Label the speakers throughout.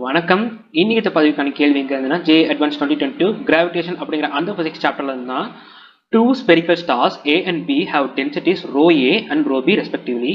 Speaker 1: வணக்கம். இன்னைக்கு பதிவுக்கான கேள்வி எங்க இருந்ததுன்னா ஜே அட்வான்ஸ் 2022 கிராவிடேஷன் அப்படிங்கிற அந்த பிசிக்ஸ் சாப்டர்ல இருந்தா two spherical stars A and B have densities rho A and rho B respectively.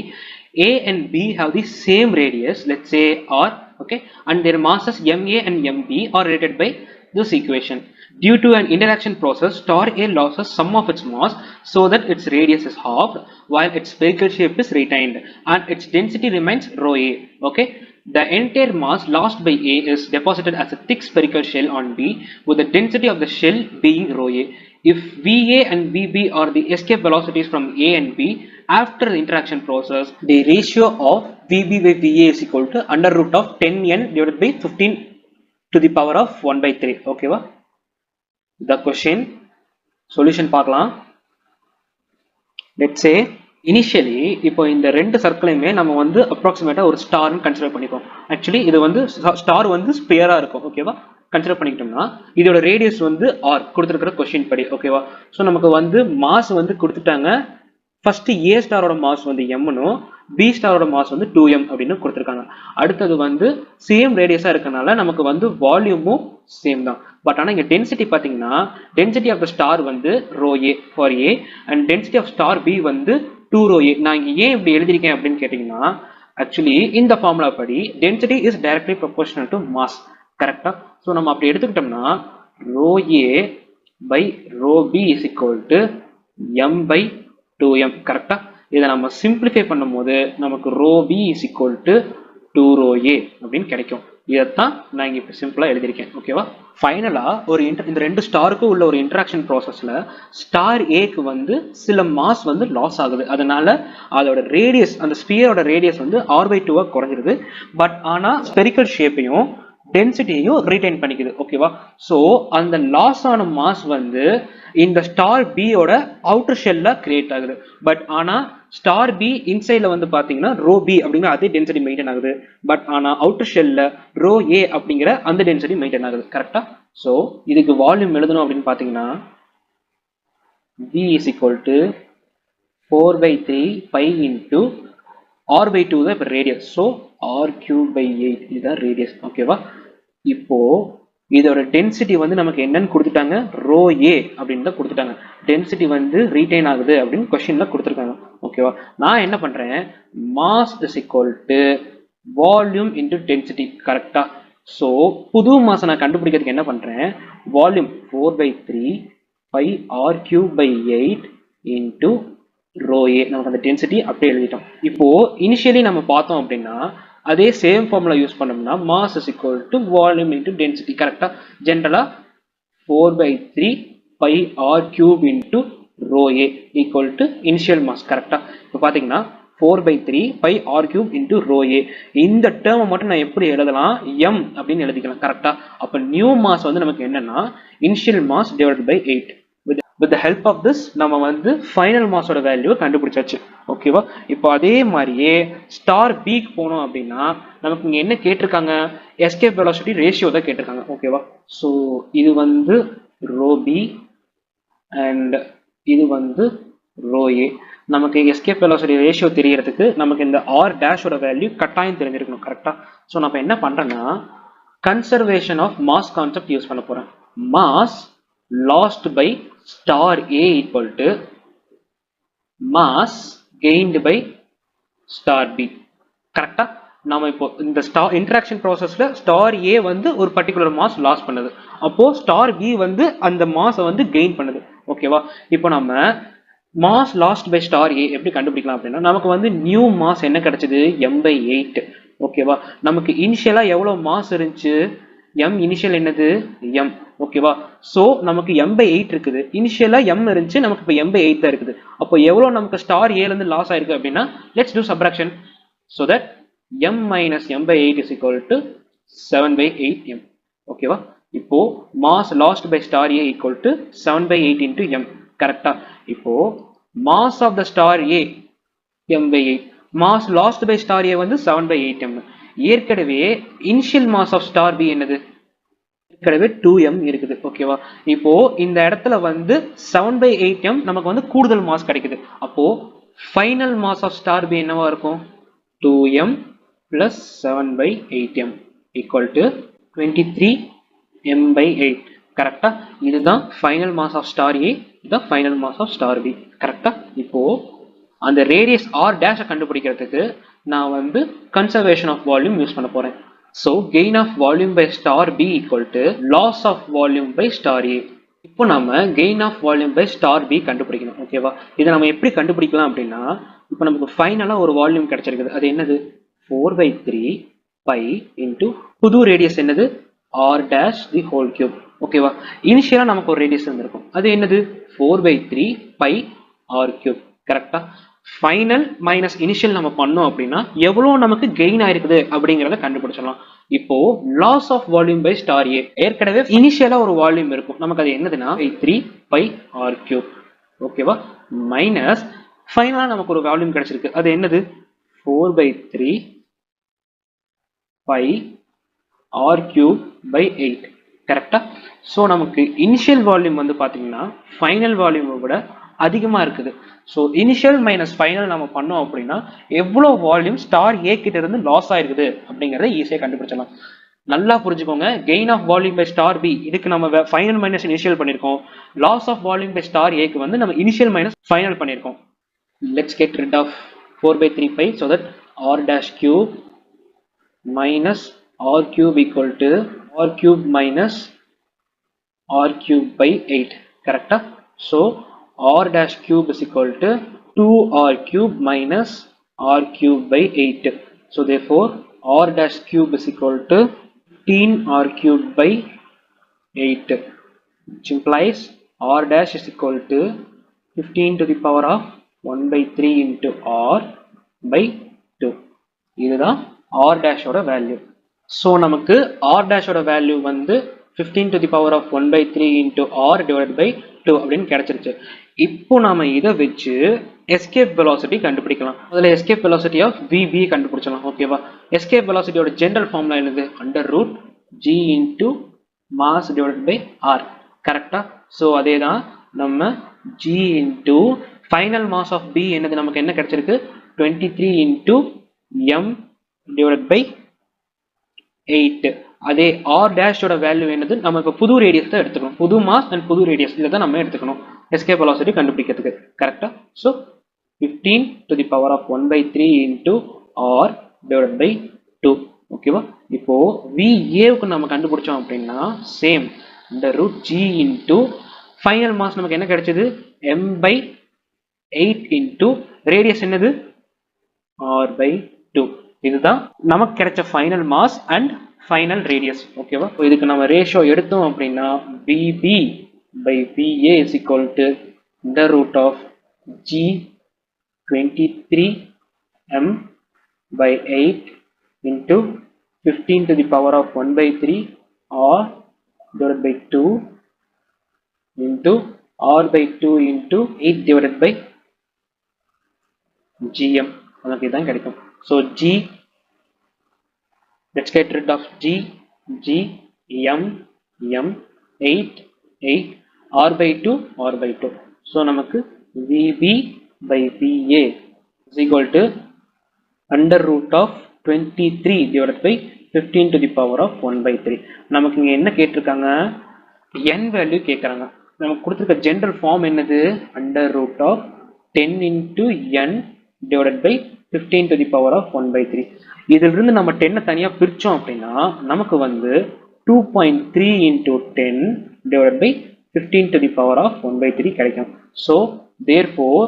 Speaker 1: A and B have the same radius, let's say R, okay, and their masses MA and MB are related by this equation. Due to an interaction process, star A loses some of its mass so that its radius is halved while its spherical shape is retained and its density remains rho A, okay. The entire mass lost by A is deposited as a thick spherical shell on B with the density of the shell being rho A. If VA and VB are the escape velocities from A and B after the interaction process, the ratio of VB by VA is equal to under root of 10n divided by 15 to the power of 1 by 3. Okay, va? The question solution பார்க்கலாம். Let's say initially இப்போ இந்த ரெண்டு சர்க்கிளையுமே நம்ம வந்து அப்ராக்சிமேட்டா ஒரு ஸ்டார்னு consider பண்ணிப்போம். Actually இது வந்து ஸ்டார் வந்து ஸ்பியரா இருக்கும், ஓகேவா? கன்சிடர் பண்ணிக்கிட்டோம்னா இதோட ரேடியஸ் வந்து ஆர் கொடுத்துருக்கிற கொஸ்டின் படி, ஓகேவா? ஸோ நமக்கு வந்து மாஸ் வந்து கொடுத்துட்டாங்க. ஃபர்ஸ்ட் ஏ ஸ்டாரோட மாஸ் வந்து எம்னும் பி ஸ்டாரோட மாஸ் வந்து 2m அப்படின்னு கொடுத்துருக்காங்க. அடுத்தது வந்து சேம் ரேடியஸா இருக்கனால நமக்கு வந்து வால்யூமும் சேம் தான். பட் ஆனால் இங்க டென்சிட்டி பார்த்தீங்கன்னா டென்சிட்டி ஆஃப் த ஸ்டார் வந்து rho A for A and density of star B வந்து 2 ரோ ஏ. நான் இங்க ஏன் இப்படி எழுதிருக்கேன் அப்படின்னு கேட்டீங்கன்னா ஆக்சுவலி இந்த ஃபார்முலா படி density is directly proportional to mass, கரெக்டா? ஸோ நம்ம அப்படி எடுத்துக்கிட்டோம்னா rho A by rho B is equal to M by 2m, கரெக்டா? இதை நம்ம சிம்பிளிஃபை பண்ணும் போது நமக்கு rho B is equal to 2 rho A அப்படின்னு கிடைக்கும். இதைத்தான் நான் இங்க இப்ப சிம்பிளா எழுதியிருக்கேன், ஓகேவா? ஃபைனலா ஒரு இந்த ரெண்டு ஸ்டாருக்கும் உள்ள ஒரு இன்டராக்ஷன் ப்ராசஸ்ல ஸ்டார் ஏக்கு வந்து சில மாஸ் வந்து லாஸ் ஆகுது. அதனால அதோட ரேடியஸ், அந்த ஸ்பியரோட ரேடியஸ் வந்து r/2 குறைஞ்சிருது. பட் ஆனா ஸ்பெரிக்கல் ஷேப்பையும் டென்சிட்டியையும் ரீடைன் பண்ணிக்குது, ஓகேவா? ஸோ அந்த லாஸ் ஆன மாஸ் வந்து இந்த ஸ்டார் பியோட அவுட்டர் ஷெல்ல கிரியேட் ஆகுது. பட் ஆனா ஸ்டார் பி இன்சைட்ல வந்து பாத்தீங்கன்னா ரோ பி அப்படிங்கிற அதே டென்சிட்டி மெயின்டைன் ஆகுது. பட் ஆனா அவுட்டர் ஷெல்ல ரோ ஏ அப்படிங்கிற அந்த டென்சிட்டி மெயின்டைன் ஆகுது, கரெக்டா? ஸோ இதுக்கு வால்யூம் எழுதணும் அப்படின்னு பாத்தீங்கன்னா V is equal to 4/3 pi into r/2 தான் இப்போ ரேடியஸ். ஸோ r³/8 இதுதான் ரேடியஸ், ஓகேவா? இப்போ இதோட டென்சிட்டி வந்து நமக்கு என்னன்னு கொடுத்துட்டாங்க, ரோ ஏ அப்படின்னு தான் கொடுத்துட்டாங்க. டென்சிட்டி வந்து ரீடைன் ஆகுது அப்படின்னு கொஸ்டின்ல கொடுத்துருக்காங்க, ஓகேவா? நான் என்ன பண்றேன், mass is equal to volume into density, கரெக்டா? ஸோ புது மாஸ் நான் கண்டுபிடிக்கிறதுக்கு என்ன பண்றேன், volume 4/3 pi r³/8 into rho A. நமக்கு அந்த டென்சிட்டி அப்படியே எழுதிட்டோம். இப்போ இனிஷியலி நம்ம பார்த்தோம் அப்படின்னா அதே சேம் ஃபார்முலா யூஸ் பண்ணோம்னா mass is equal to volume into density, கரெக்டா? ஜென்ரலா 4/3 pi r³ into rho A equal to initial mass, கரெக்டா? இப்போ பாத்தீங்கன்னா 4/3 pi r³ இன்டு ரோ ஏ. இந்த டேர்மை மட்டும் நான் எப்படி எழுதலாம், m அப்படின்னு எழுதிக்கலாம், கரெக்டா? அப்ப நியூ மாஸ் வந்து நமக்கு என்னன்னா initial mass divided by 8. With the help of this நம்ம வந்து ஃபைனல் மாஸோட வேல்யூ கண்டுபிடிச்சாச்சு, ஓகேவா? இப்போ அதே மாதிரியே ஸ்டார் பிக்கு போனோம் அப்படின்னா நமக்கு இங்க என்ன கேட்டிருக்காங்க, எஸ்கேப் வெலாசிட்டி ரேஷியோ தான் கேட்டிருக்காங்க, ஓகேவா? ஸோ இது வந்து ரோ பி அண்ட் இது வந்து ரோ ஏ. நமக்கு எஸ்கேப் வெலாசிட்டி ரேஷியோ தெரியறதுக்கு நமக்கு இந்த ஆர் டேஷோட வேல்யூ கட்டாயம் தெரிஞ்சிருக்கணும், கரெக்டா? ஸோ நம்ம என்ன பண்றோம்னா conservation of mass concept use பண்ண போறேன். Mass lost by star A equal to mass gained by star B, கரெக்டா? நாம இப்போ இந்த ஸ்டார் இன்டராக்ஷன் ப்ராசஸ்ல ஸ்டார் ஏ வந்து ஒரு பர்டிகுலர் மாஸ் லாஸ் பண்ணுது, அப்போ ஸ்டார் பி வந்து அந்த மாஸை வந்து கெயின் பண்ணுது, ஓகேவா? இப்போ நம்ம மாஸ் லாஸ்ட் பை ஸ்டார் ஏ எப்படி கண்டுபிடிக்கலாம் அப்படின்னா நமக்கு வந்து நியூ மாஸ் என்ன கிடைச்சது, m/8, ஓகேவா? நமக்கு இனிஷியலா எவ்வளவு மாஸ் இருந்துச்சு, m இனிஷியல் என்னது m, ஓகேவா? சோ நமக்கு m/8 இருக்குது. இனிஷியலா m இருந்துச்சு, நமக்கு இப்போ m/8 தான் இருக்குது. அப்போ எவ்வளவு நமக்கு ஸ்டார் ஏல இருந்து லாஸ் ஆயிருக்கு அப்படின்னா let's do subtraction. So that m minus m/8 is equal to 7/8m, ஓகேவா? இப்போ mass lost by star A equal to 7/8 into m, கரெக்டா? இப்போ mass of the star A m/8, mass lost by star A வந்து 7/8m. ஏற்கனவே initial mass of star B என்னது, ஏற்கனவே 2m இருக்குது, ஓகேவா? இப்போ இந்த இடத்துல வந்து 7/8m நமக்கு வந்து கூடுதல் மாஸ் கிடைக்குது. அப்போ final mass of star B என்னவா இருக்கும், 2m plus 7/8m equal to 23 m by 8. கரெக்டா? இதுதான் final mass of star A, இதுதான் final mass of star B. கரெக்டா? இப்போ அந்த ரேடியஸ் r டேஷை கண்டுபிடிக்கிறதுக்கு நான் வந்து கன்சர்வேஷன் ஆஃப் வால்யூம் யூஸ் பண்ண போறேன். So gain of volume by star B equal to loss of volume by star A. இப்போ நம்ம gain of volume by star B கண்டுபிடிக்கணும். ஓகேவா? இதை நம்ம எப்படி கண்டுபிடிக்கலாம் அப்படின்னா, இப்போ நமக்கு ஃபைனலாக ஒரு வால்யூம் கிடைச்சிருக்குது. அது என்னது? 4/3 பை இன்டூ புது ரேடியஸ் என்னது? r dash the whole cube. ஓகேவா? இனிஷியலா நமக்கு ஒரு ரேடியஸ் இருந்திருக்கும். அது என்னது? 4/3 பை r cube. கரெக்டா? ஃபைனல் மைனஸ் இனிஷியல் நம்ம பண்ணோம் அப்படின்னா எவ்வளவு நமக்கு கெயின் ஆயிருக்குது அப்படிங்கறத கண்டுபிடிச்சிடலாம். இப்போ loss of volume by star A, ஏற்கனவே இனிஷியலா ஒரு வால்யூம் இருக்கும். நமக்கு அது என்னதுன்னா 3 பை r cube. ஓகேவா? மைனஸ் ஃபைனலா நமக்கு ஒரு வால்யூம் கிடைச்சிருக்கு. அது என்னது? 4/3 பை r cube by 8. கரெக்டா? ஸோ நமக்கு இனிஷியல் வால்யூம் வந்து பார்த்தீங்கன்னா ஃபைனல் வால்யூமை விட அதிகமாக இருக்குது. ஸோ இனிஷியல் மைனஸ் ஃபைனல் நம்ம பண்ணோம் அப்படின்னா எவ்வளோ வால்யூம் ஸ்டார் A கிட்ட இருந்து லாஸ் ஆயிருக்குது அப்படிங்கிறத ஈஸியாக கண்டுபிடிச்சலாம். நல்லா புரிஞ்சுக்கோங்க. Gain of volume by star B, இதுக்கு நம்ம ஃபைனல் மைனஸ் இனிஷியல் பண்ணியிருக்கோம். Loss of volume by star Aக்கு வந்து நம்ம இனிஷியல் மைனஸ் ஃபைனல் பண்ணியிருக்கோம். Let's get rid of 4/3 pi so that r dash cube minus r cube equal to r cube minus r cube by 8. Correct? So r dash cube is equal to 2r cube minus r cube by 8. So therefore r dash cube is equal to 15r cube by 8, which implies r dash is equal to 15 to the power of 1/3 into r by 2. இதுதான் r dash ஓட value. So நமக்கு r dash ஓட value வந்து 15 to the power of 1/3 into r divided by 2 அப்படின்னு கிடைச்சிருச்சு. இப்போ நாம இதை வச்சு எஸ்கேப் வெலாசிட்டி கண்டுபிடிக்கலாம். அதில் எஸ்கேப் வெலாசிட்டி ஆஃப் VB கண்டுபிடிச்சலாம். ஓகேவா? எஸ்கேப் வெலாசிட்டியோட ஜென்ரல் ஃபார்முலா என்னது? √g into mass divided by r. கரெக்டா? ஸோ அதே தான் நம்ம g into final mass of B என்னது? நமக்கு என்ன கிடைச்சிருக்கு? 23 into m divided by 8. அதே r dash ஓட வேல்யூ என்னது? நம்ம இப்ப புது ரேடியஸ் தான் எடுத்துக்கணும். புது மாஸ் அண்ட் புது ரேடியஸ் இத தான் நம்ம எடுத்துக்கணும் எஸ்கேப் வெலாசிட்டி கண்டுபிடிக்கிறதுக்கு. கரெக்ட்டா? So 15 to the power of 1/3 into r divided by 2. ஓகேவா? இப்போ VA க்கு நம்ம கண்டுபிடிச்சோம் அப்படின்னா சேம் இந்த √g into ஃபைனல் மாஸ் நமக்கு என்ன கிடைச்சது? m/8 into ரேடியஸ் என்னது? r/2. இதுதான் நமக்கு கிடைச்ச final mass and final radius. ஓகேவா? இதுக்கு நம்ம ரேஷியோ எடுத்தோம் அப்படின்னா VB by VA is equal to the root of G 23m by 8 into 15 to the power of 1/3 r divided by 2 into r by 2 into 8 divided by gm. நமக்கு இதான் கிடைக்கும். So G, let's get rid of G, m, 8, r by 2, r by 2. So நமக்கு VB by VA is equal to under root of 23 divided by 15 to the power of 1/3. நமக்கு இங்க என்ன கேட்டிருக்காங்க? n value கேட்கறாங்க. நமக்கு கொடுத்திருக்க ஜெனரல் ஃபார்ம் என்னது? under root of 10 into n divided by 15 to the power of 1/3. இதிலிருந்து நம்ம 10 தனியா பிரிச்சோம் அப்படின்னா நமக்கு வந்து 2.3 into 10 divided by 15 to the power of 1/3 கிடைக்கும். So therefore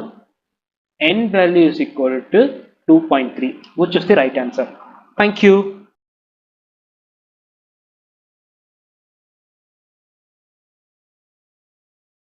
Speaker 1: n value is equal to 2.3, which is the right answer. Thank you.